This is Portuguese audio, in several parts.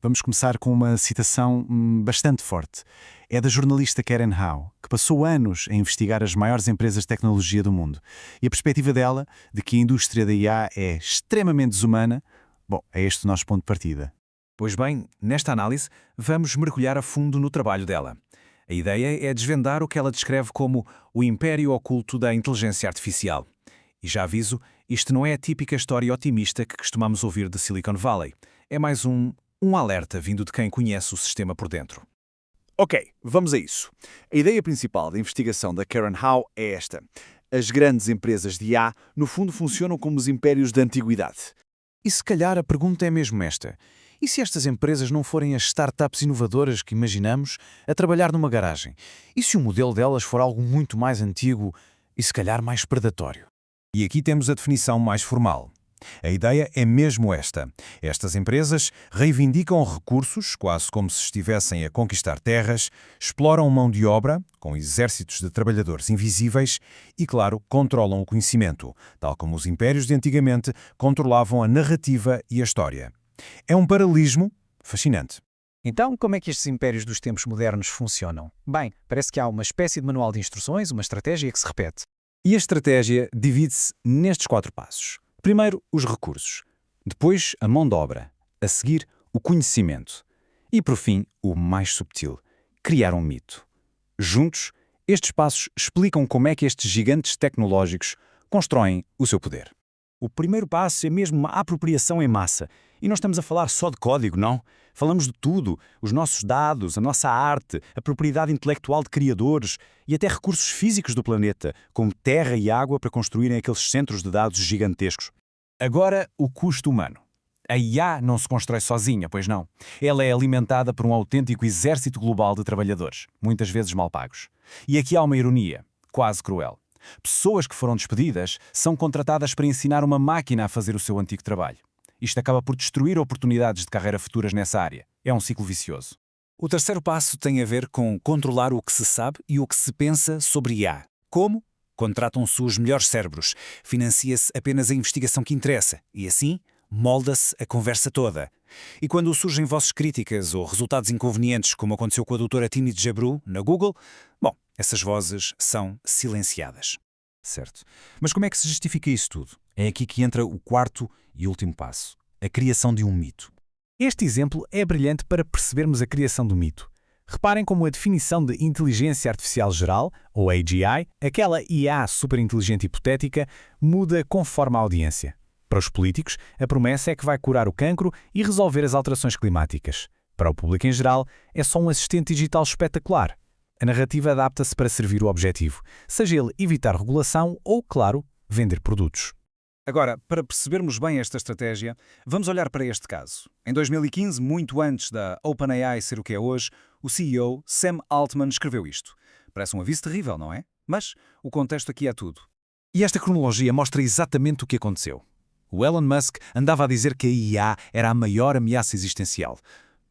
Vamos começar com uma citação bastante forte. É da jornalista Karen Howe, que passou anos a investigar as maiores empresas de tecnologia do mundo. E a perspectiva dela, de que a indústria da IA é extremamente desumana, bom, é este o nosso ponto de partida. Pois bem, nesta análise, vamos mergulhar a fundo no trabalho dela. A ideia é desvendar o que ela descreve como o império oculto da inteligência artificial. E já aviso, isto não é a típica história otimista que costumamos ouvir de Silicon Valley. É mais um alerta vindo de quem conhece o sistema por dentro. Ok, vamos a isso. A ideia principal da investigação da Karen Howe é esta. As grandes empresas de IA, no fundo, funcionam como os impérios da antiguidade. E se calhar a pergunta é mesmo esta. E se estas empresas não forem as startups inovadoras que imaginamos a trabalhar numa garagem? E se o modelo delas for algo muito mais antigo e se calhar mais predatório? E aqui temos a definição mais formal. A ideia é mesmo esta. Estas empresas reivindicam recursos, quase como se estivessem a conquistar terras, exploram mão de obra, com exércitos de trabalhadores invisíveis e, claro, controlam o conhecimento, tal como os impérios de antigamente controlavam a narrativa e a história. É um paralelismo fascinante. Então, como é que estes impérios dos tempos modernos funcionam? Bem, parece que há uma espécie de manual de instruções, uma estratégia que se repete. E a estratégia divide-se nestes 4 passos. Primeiro, os recursos. Depois, a mão de obra. A seguir, o conhecimento. E, por fim, o mais subtil, criar um mito. Juntos, estes passos explicam como é que estes gigantes tecnológicos constroem o seu poder. O primeiro passo é mesmo uma apropriação em massa. E não estamos a falar só de código, não. Falamos de tudo. Os nossos dados, a nossa arte, a propriedade intelectual de criadores e até recursos físicos do planeta, como terra e água para construírem aqueles centros de dados gigantescos. Agora, o custo humano. A IA não se constrói sozinha, pois não. Ela é alimentada por um autêntico exército global de trabalhadores, muitas vezes mal pagos. E aqui há uma ironia, quase cruel. Pessoas que foram despedidas são contratadas para ensinar uma máquina a fazer o seu antigo trabalho. Isto acaba por destruir oportunidades de carreira futuras nessa área. É um ciclo vicioso. O terceiro passo tem a ver com controlar o que se sabe e o que se pensa sobre IA. Como? Contratam-se os melhores cérebros, financia-se apenas a investigação que interessa e, assim, molda-se a conversa toda. E quando surgem vozes críticas ou resultados inconvenientes, como aconteceu com a doutora Tini Djabru, na Google, bom, essas vozes são silenciadas. Certo. Mas como é que se justifica isso tudo? É aqui que entra o quarto e último passo. A criação de um mito. Este exemplo é brilhante para percebermos a criação do mito. Reparem como a definição de inteligência artificial geral, ou AGI, aquela IA superinteligente hipotética, muda conforme a audiência. Para os políticos, a promessa é que vai curar o cancro e resolver as alterações climáticas. Para o público em geral, é só um assistente digital espetacular. A narrativa adapta-se para servir o objetivo, seja ele evitar regulação ou, claro, vender produtos. Agora, para percebermos bem esta estratégia, vamos olhar para este caso. Em 2015, muito antes da OpenAI ser o que é hoje, o CEO Sam Altman escreveu isto. Parece um aviso terrível, não é? Mas o contexto aqui é tudo. E esta cronologia mostra exatamente o que aconteceu. O Elon Musk andava a dizer que a IA era a maior ameaça existencial.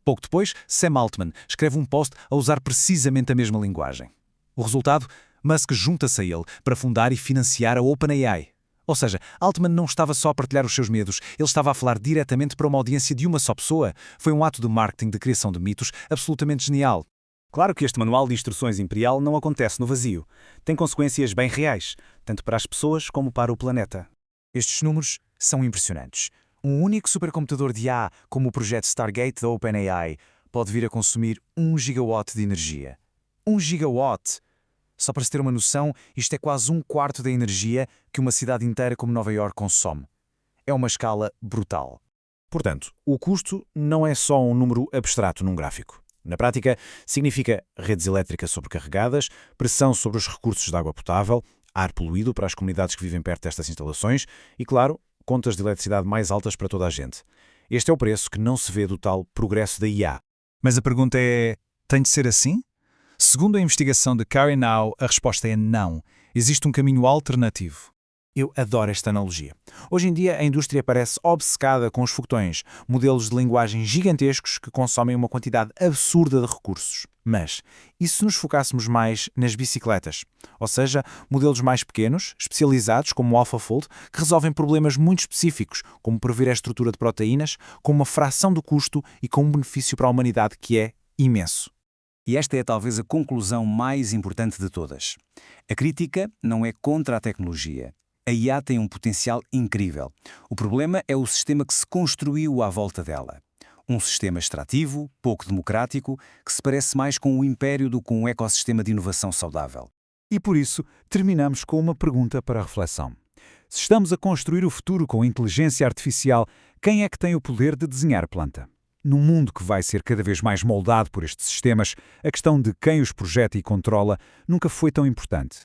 Pouco depois, Sam Altman escreve um post a usar precisamente a mesma linguagem. O resultado? Musk junta-se a ele para fundar e financiar a OpenAI. Ou seja, Altman não estava só a partilhar os seus medos, ele estava a falar diretamente para uma audiência de uma só pessoa. Foi um ato de marketing de criação de mitos absolutamente genial. Claro que este manual de instruções imperial não acontece no vazio. Tem consequências bem reais, tanto para as pessoas como para o planeta. Estes números são impressionantes. Um único supercomputador de IA, como o projeto Stargate da OpenAI, pode vir a consumir 1 gigawatt de energia. 1 gigawatt! Só para se ter uma noção, isto é quase 1/4 da energia que uma cidade inteira como Nova Iorque consome. É uma escala brutal. Portanto, o custo não é só um número abstrato num gráfico. Na prática, significa redes elétricas sobrecarregadas, pressão sobre os recursos de água potável, ar poluído para as comunidades que vivem perto destas instalações e, claro, contas de eletricidade mais altas para toda a gente. Este é o preço que não se vê do tal progresso da IA. Mas a pergunta é, tem de ser assim? Segundo a investigação de Karen Howe, a resposta é não. Existe um caminho alternativo. Eu adoro esta analogia. Hoje em dia, a indústria parece obcecada com os foguetões, modelos de linguagem gigantescos que consomem uma quantidade absurda de recursos. Mas, e se nos focássemos mais nas bicicletas? Ou seja, modelos mais pequenos, especializados, como o AlphaFold, que resolvem problemas muito específicos, como prever a estrutura de proteínas, com uma fração do custo e com um benefício para a humanidade que é imenso. E esta é talvez a conclusão mais importante de todas. A crítica não é contra a tecnologia. A IA tem um potencial incrível. O problema é o sistema que se construiu à volta dela. Um sistema extrativo, pouco democrático, que se parece mais com o império do que um ecossistema de inovação saudável. E por isso, terminamos com uma pergunta para a reflexão. Se estamos a construir o futuro com inteligência artificial, quem é que tem o poder de desenhar a planta? Num mundo que vai ser cada vez mais moldado por estes sistemas, a questão de quem os projeta e controla nunca foi tão importante.